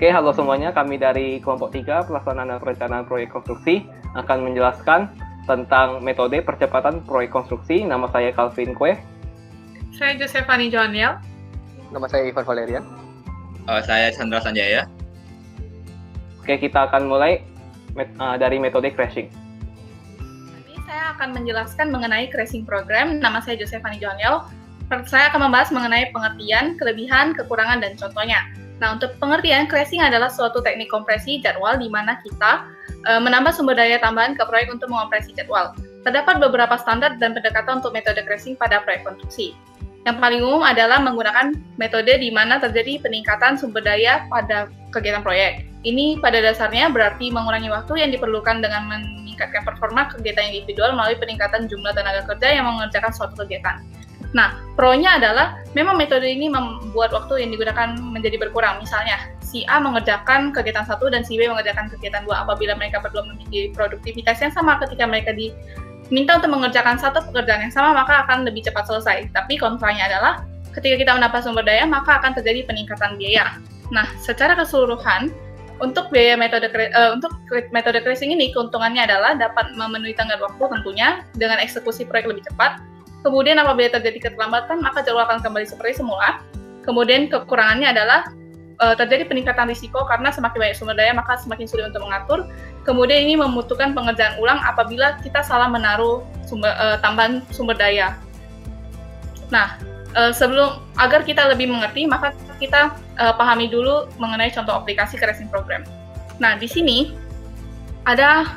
Oke, halo semuanya. Kami dari kelompok 3 pelaksanaan dan perencanaan proyek konstruksi akan menjelaskan tentang metode percepatan proyek konstruksi. Nama saya Calvin Kue. Saya Josephanie Joaniel. Nama saya Ivan Valerian. Saya Chandra Sanjaya. Oke, kita akan mulai dari metode crashing. Jadi saya akan menjelaskan mengenai crashing program. Nama saya Josephanie Joaniel. Saya akan membahas mengenai pengertian, kelebihan, kekurangan, dan contohnya. Nah, untuk pengertian, crashing adalah suatu teknik kompresi jadwal di mana kita menambah sumber daya tambahan ke proyek untuk mengoperasi jadwal. Terdapat beberapa standar dan pendekatan untuk metode crashing pada proyek konstruksi. Yang paling umum adalah menggunakan metode di mana terjadi peningkatan sumber daya pada kegiatan proyek. Ini pada dasarnya berarti mengurangi waktu yang diperlukan dengan meningkatkan performa kegiatan individual melalui peningkatan jumlah tenaga kerja yang mengerjakan suatu kegiatan. Nah, pro-nya adalah memang metode ini membuat waktu yang digunakan menjadi berkurang. Misalnya, si A mengerjakan kegiatan 1 dan si B mengerjakan kegiatan 2 apabila mereka berdua memiliki produktivitas yang sama. Ketika mereka diminta untuk mengerjakan satu pekerjaan yang sama, maka akan lebih cepat selesai. Tapi kontranya adalah ketika kita menambah sumber daya, maka akan terjadi peningkatan biaya. Nah, secara keseluruhan, untuk metode crashing ini, keuntungannya adalah dapat memenuhi tenggat waktu tentunya dengan eksekusi proyek lebih cepat. Kemudian apabila terjadi keterlambatan, maka jadwal akan kembali seperti semula. Kemudian kekurangannya adalah terjadi peningkatan risiko karena semakin banyak sumber daya, maka semakin sulit untuk mengatur. Kemudian ini membutuhkan pengerjaan ulang apabila kita salah menaruh tambahan sumber daya. Nah, agar kita lebih mengerti, maka kita pahami dulu mengenai contoh aplikasi crashing program. Nah, di sini ada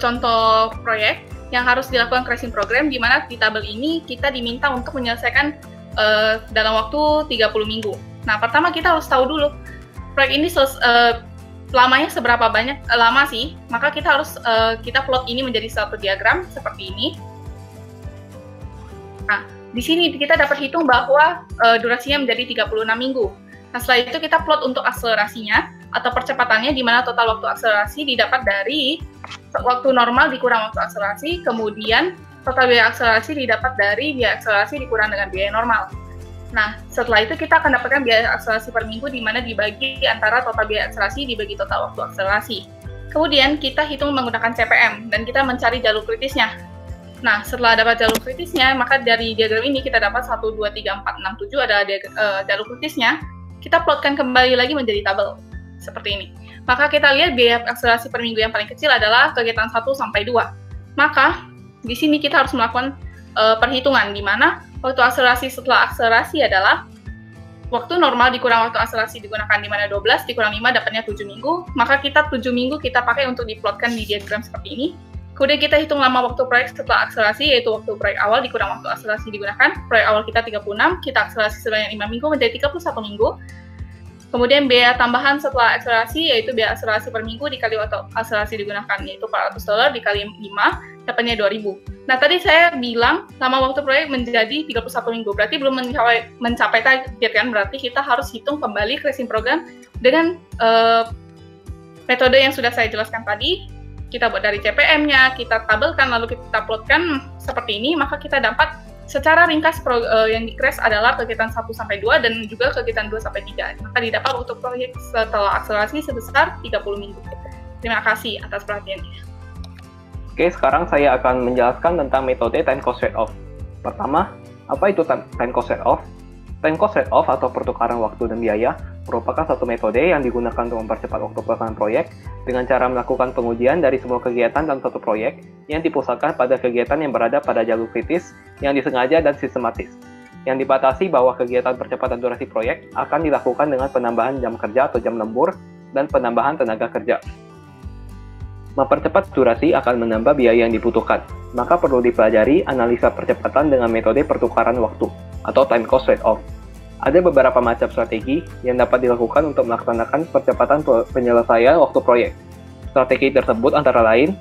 contoh proyek yang harus dilakukan crashing program, di mana di tabel ini kita diminta untuk menyelesaikan dalam waktu 30 minggu. Nah, pertama kita harus tahu dulu proyek ini lamanya seberapa lama sih, maka kita harus kita plot ini menjadi suatu diagram seperti ini. Nah, di sini kita dapat hitung bahwa durasinya menjadi 36 minggu. Nah, setelah itu kita plot untuk akselerasinya atau percepatannya, di mana total waktu akselerasi didapat dari waktu normal dikurang waktu akselerasi, kemudian total biaya akselerasi didapat dari biaya akselerasi dikurang dengan biaya normal. Nah, setelah itu kita akan dapatkan biaya akselerasi per minggu, di mana dibagi antara total biaya akselerasi dibagi total waktu akselerasi. Kemudian kita hitung menggunakan CPM, dan kita mencari jalur kritisnya. Nah, setelah dapat jalur kritisnya, maka dari diagram ini kita dapat 1, 2, 3, 4, 6, 7 adalah jalur kritisnya. Kita plotkan kembali lagi menjadi tabel seperti ini. Maka kita lihat biaya akselerasi per minggu yang paling kecil adalah kegiatan 1 sampai 2. Maka di sini kita harus melakukan perhitungan, di mana waktu akselerasi setelah akselerasi adalah waktu normal dikurang waktu akselerasi digunakan, di mana 12 dikurang 5 dapatnya 7 minggu. Maka kita 7 minggu kita pakai untuk diplotkan di diagram seperti ini. Kemudian kita hitung lama waktu proyek setelah akselerasi, yaitu waktu proyek awal dikurang waktu akselerasi digunakan. Proyek awal kita 36, kita akselerasi sebanyak 5 minggu menjadi 31 minggu. Kemudian biaya tambahan setelah akselerasi, yaitu biaya akselerasi per minggu dikali waktu akselerasi digunakan, yaitu $400 dikali 5, dapatnya 2.000. Nah, tadi saya bilang lama waktu proyek menjadi 31 minggu, berarti belum mencapai target kan, berarti kita harus hitung kembali crashing program dengan metode yang sudah saya jelaskan tadi. Kita buat dari CPM-nya, kita tabelkan, lalu kita plotkan seperti ini, maka kita dapat secara ringkas yang di-crash adalah kegiatan 1-2 dan juga kegiatan 2-3. Maka didapat untuk proyek setelah akselerasi sebesar 30 minggu. Terima kasih atas perhatiannya. Oke, sekarang saya akan menjelaskan tentang metode time cost trade-off. Pertama, apa itu time cost trade-off? Time cost trade-off atau pertukaran waktu dan biaya merupakan satu metode yang digunakan untuk mempercepat waktu pelaksanaan proyek dengan cara melakukan pengujian dari semua kegiatan dalam satu proyek yang dipusatkan pada kegiatan yang berada pada jalur kritis yang disengaja dan sistematis. Yang dibatasi bahwa kegiatan percepatan durasi proyek akan dilakukan dengan penambahan jam kerja atau jam lembur dan penambahan tenaga kerja. Mempercepat durasi akan menambah biaya yang dibutuhkan, maka perlu dipelajari analisa percepatan dengan metode pertukaran waktu atau time cost trade-off. Ada beberapa macam strategi yang dapat dilakukan untuk melaksanakan percepatan penyelesaian waktu proyek. Strategi tersebut antara lain,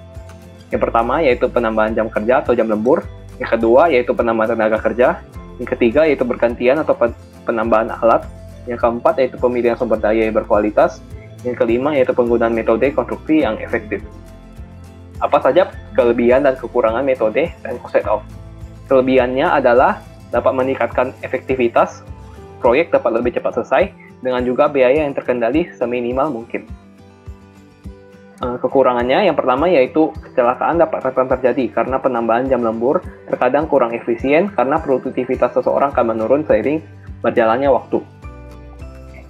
yang pertama yaitu penambahan jam kerja atau jam lembur, yang kedua yaitu penambahan tenaga kerja, yang ketiga yaitu bergantian atau penambahan alat, yang keempat yaitu pemilihan sumber daya yang berkualitas, yang kelima yaitu penggunaan metode konstruksi yang efektif. Apa saja kelebihan dan kekurangan metode time cost trade-off? Kelebihannya adalah dapat meningkatkan efektivitas, proyek dapat lebih cepat selesai, dengan juga biaya yang terkendali seminimal mungkin. Kekurangannya yang pertama yaitu kecelakaan dapat rentan terjadi karena penambahan jam lembur terkadang kurang efisien karena produktivitas seseorang akan menurun seiring berjalannya waktu.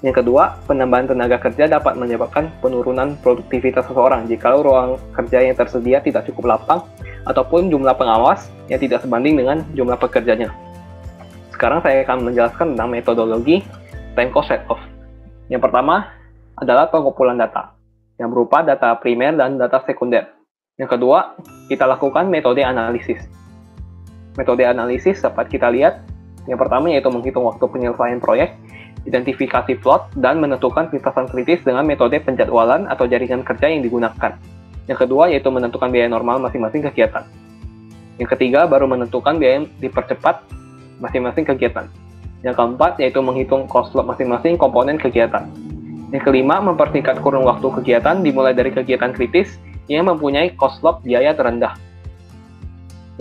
Yang kedua, penambahan tenaga kerja dapat menyebabkan penurunan produktivitas seseorang jika ruang kerja yang tersedia tidak cukup lapang ataupun jumlah pengawas yang tidak sebanding dengan jumlah pekerjanya. Sekarang saya akan menjelaskan tentang metodologi time cost trade-off. Yang pertama adalah pengumpulan data, yang berupa data primer dan data sekunder. Yang kedua, kita lakukan metode analisis. Metode analisis dapat kita lihat, yang pertama yaitu menghitung waktu penyelesaian proyek, identifikasi plot, dan menentukan lintasan kritis dengan metode penjadwalan atau jaringan kerja yang digunakan. Yang kedua yaitu menentukan biaya normal masing-masing kegiatan. Yang ketiga baru menentukan biaya yang dipercepat masing-masing kegiatan. Yang keempat yaitu menghitung cost load masing-masing komponen kegiatan. Yang kelima, mempersingkat kurun waktu kegiatan dimulai dari kegiatan kritis yang mempunyai cost load biaya terendah.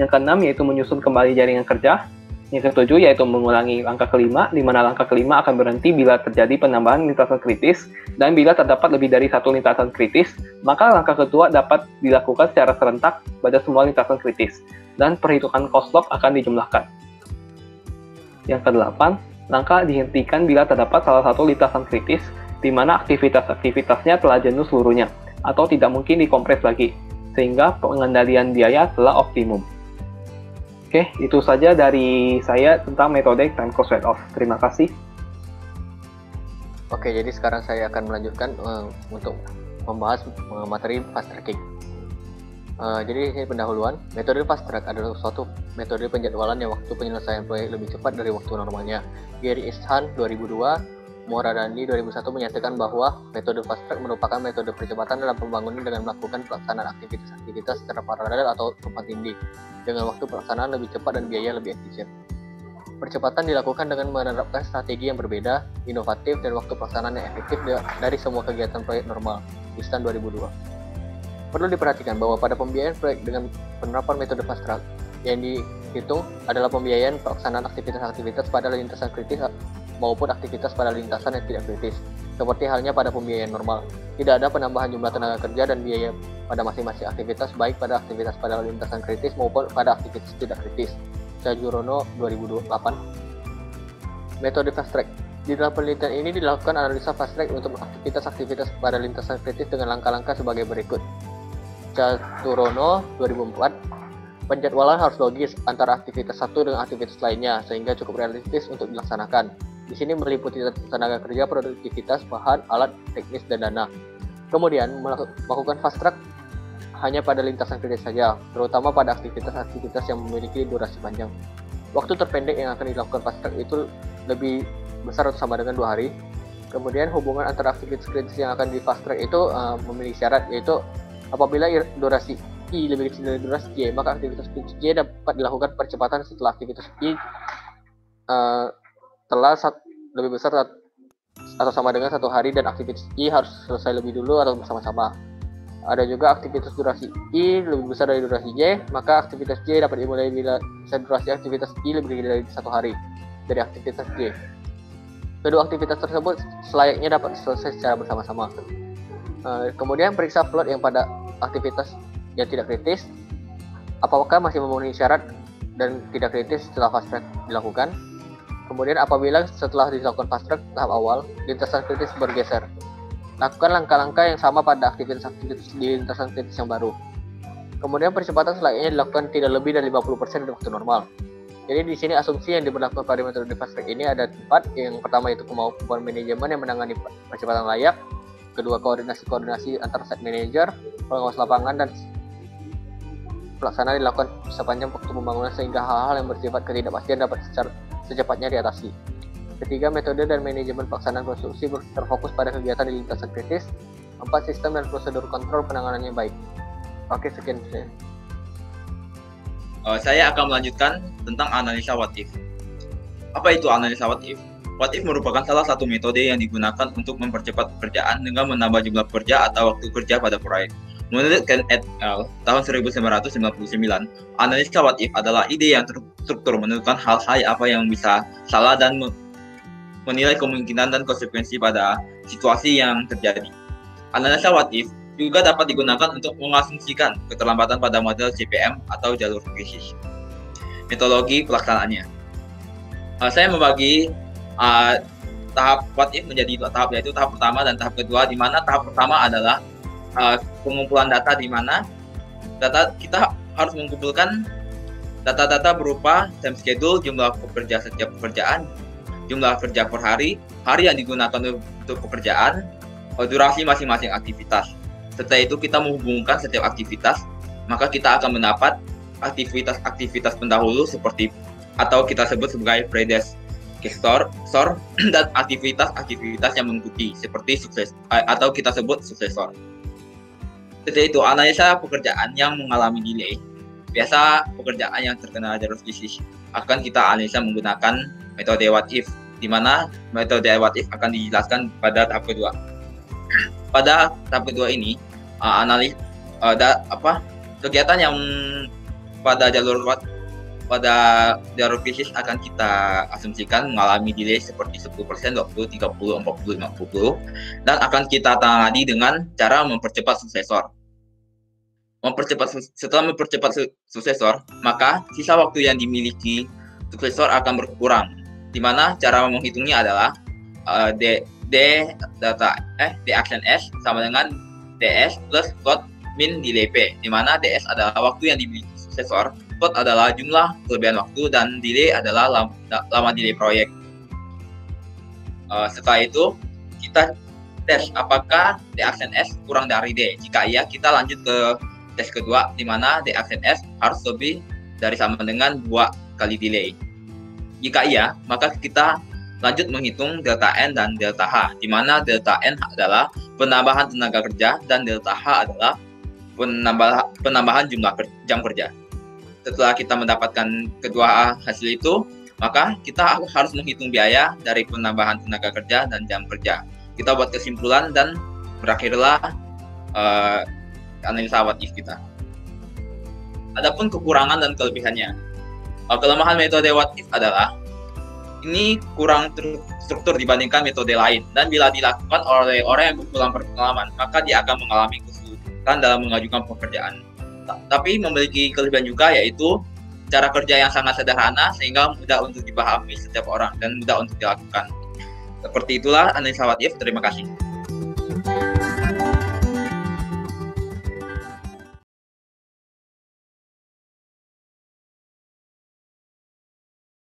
Yang keenam yaitu menyusun kembali jaringan kerja. Yang ketujuh yaitu mengulangi langkah kelima, di mana langkah kelima akan berhenti bila terjadi penambahan lintasan kritis, dan bila terdapat lebih dari satu lintasan kritis, maka langkah kedua dapat dilakukan secara serentak pada semua lintasan kritis, dan perhitungan cost load akan dijumlahkan. Yang kedelapan, langkah dihentikan bila terdapat salah satu lintasan kritis, di mana aktivitas-aktivitasnya telah jenuh seluruhnya, atau tidak mungkin dikompres lagi, sehingga pengendalian biaya telah optimum. Oke, itu saja dari saya tentang metode time cost trade-off. Terima kasih. Oke, jadi sekarang saya akan melanjutkan untuk membahas materi fast tracking. Jadi ini pendahuluan, metode fast track adalah suatu metode penjadwalan yang waktu penyelesaian proyek lebih cepat dari waktu normalnya. Gary Isham 2002, Moradani 2001 menyatakan bahwa metode fast track merupakan metode percepatan dalam pembangunan dengan melakukan pelaksanaan aktivitas-aktivitas secara paralel atau tumpang tindih, dengan waktu pelaksanaan lebih cepat dan biaya lebih efisien. Percepatan dilakukan dengan menerapkan strategi yang berbeda, inovatif, dan waktu pelaksanaan yang efektif dari semua kegiatan proyek normal. Isham 2002. Perlu diperhatikan bahwa pada pembiayaan proyek dengan penerapan metode fast track, yang dihitung adalah pembiayaan pelaksanaan aktivitas-aktivitas pada lintasan kritis maupun aktivitas pada lintasan yang tidak kritis. Seperti halnya pada pembiayaan normal, tidak ada penambahan jumlah tenaga kerja dan biaya pada masing-masing aktivitas, baik pada aktivitas pada lintasan kritis maupun pada aktivitas tidak kritis. Cajurono 2008. Metode fast track. Di dalam penelitian ini dilakukan analisa fast track untuk aktivitas-aktivitas pada lintasan kritis dengan langkah-langkah sebagai berikut. Cajurono 2004. Penjadwalan harus logis antara aktivitas satu dengan aktivitas lainnya, sehingga cukup realistis untuk dilaksanakan. Di sini meliputi tenaga kerja, produktivitas, bahan, alat, teknis, dan dana. Kemudian, melakukan fast track hanya pada lintasan kritis saja, terutama pada aktivitas-aktivitas yang memiliki durasi panjang. Waktu terpendek yang akan dilakukan fast track itu lebih besar atau sama dengan 2 hari. Kemudian, hubungan antara aktivitas kritis yang akan di fast track itu memiliki syarat, yaitu apabila durasi I lebih kecil dari durasi J, maka aktivitas kritis J dapat dilakukan percepatan setelah aktivitas I telah lebih besar atau sama dengan 1 hari, dan aktivitas I harus selesai lebih dulu atau bersama-sama. Ada juga aktivitas durasi I lebih besar dari durasi J, maka aktivitas J dapat dimulai bila durasi aktivitas I lebih dari 1 hari dari aktivitas J. Kedua aktivitas tersebut selayaknya dapat selesai secara bersama-sama. Kemudian periksa plot yang pada aktivitas yang tidak kritis, apakah masih memenuhi syarat dan tidak kritis setelah fast track dilakukan. Kemudian apabila setelah dilakukan fast track tahap awal, lintasan kritis bergeser, lakukan langkah-langkah yang sama pada aktivitas-aktivitas di lintasan kritis yang baru. Kemudian percepatan selayaknya dilakukan tidak lebih dari 50% dari waktu normal. Jadi di sini asumsi yang diberlakukan pada metode fast track ini ada 4. Yang pertama itu kemampuan manajemen yang menangani percepatan layak. Kedua, koordinasi antar site manager, pengawas lapangan, dan pelaksanaan dilakukan sepanjang waktu pembangunan sehingga hal-hal yang bersifat ketidakpastian dapat secepatnya diatasi. Ketiga, metode dan manajemen pelaksanaan konstruksi terfokus pada kegiatan di lintasan kritis. 4, sistem dan prosedur kontrol penanganannya baik. Oke, sekian saya. Saya akan melanjutkan tentang analisa what if. Apa itu analisa what if? What if merupakan salah satu metode yang digunakan untuk mempercepat pekerjaan dengan menambah jumlah pekerja atau waktu kerja pada proyek. Menurut Ken et al. Tahun 1999, analisa what if adalah ide yang terstruktur menentukan hal-hal apa yang bisa salah dan menilai kemungkinan dan konsekuensi pada situasi yang terjadi. Analisa what if juga dapat digunakan untuk mengasumsikan keterlambatan pada model CPM atau jalur krisis. Metodologi pelaksanaannya. Saya membagi tahap what if menjadi 2 tahap, yaitu tahap pertama dan tahap kedua, di mana tahap pertama adalah pengumpulan data, di mana kita harus mengumpulkan data-data berupa time schedule, jumlah pekerja setiap pekerjaan, jumlah kerja per hari, hari yang digunakan untuk pekerjaan, durasi masing-masing aktivitas. Setelah itu kita menghubungkan setiap aktivitas, maka kita akan mendapat aktivitas-aktivitas pendahulu seperti atau kita sebut sebagai predecessor dan aktivitas-aktivitas yang mengikuti seperti sukses atau kita sebut suksesor. Setelah itu analisa pekerjaan yang mengalami delay. Biasa pekerjaan yang terkena jalur krisis akan kita analisa menggunakan metode what if, di mana metode what if akan dijelaskan pada tahap kedua. Pada tahap kedua ini kegiatan yang pada jalur krisis akan kita asumsikan mengalami delay seperti 10%, 20, 30, 40, 50 dan akan kita tangani dengan cara mempercepat suksesor. Setelah mempercepat suksesor, maka sisa waktu yang dimiliki suksesor akan berkurang. Di mana cara menghitungnya adalah D action S sama dengan DS plus plot min delay P, di mana DS adalah waktu yang dimiliki suksesor, plot adalah jumlah kelebihan waktu, dan delay adalah lama delay proyek. Setelah itu kita tes apakah D action S kurang dari D. Jika iya, kita lanjut ke tes kedua, di mana D action S harus lebih dari sama dengan 2 kali delay. Jika iya, maka kita lanjut menghitung delta N dan delta H, di mana delta N adalah penambahan tenaga kerja dan delta H adalah penambahan jumlah jam kerja. Setelah kita mendapatkan kedua hasil itu, maka kita harus menghitung biaya dari penambahan tenaga kerja dan jam kerja. Kita buat kesimpulan dan berakhirlah analisa what if kita. Adapun kekurangan dan kelebihannya. Kelemahan metode what if adalah ini kurang struktur dibandingkan metode lain, dan bila dilakukan oleh orang yang kurang berpengalaman, maka dia akan mengalami kesulitan dalam mengajukan pekerjaan. Tapi memiliki kelebihan juga, yaitu cara kerja yang sangat sederhana sehingga mudah untuk dipahami setiap orang dan mudah untuk dilakukan. Seperti itulah analisa what if. Terima kasih.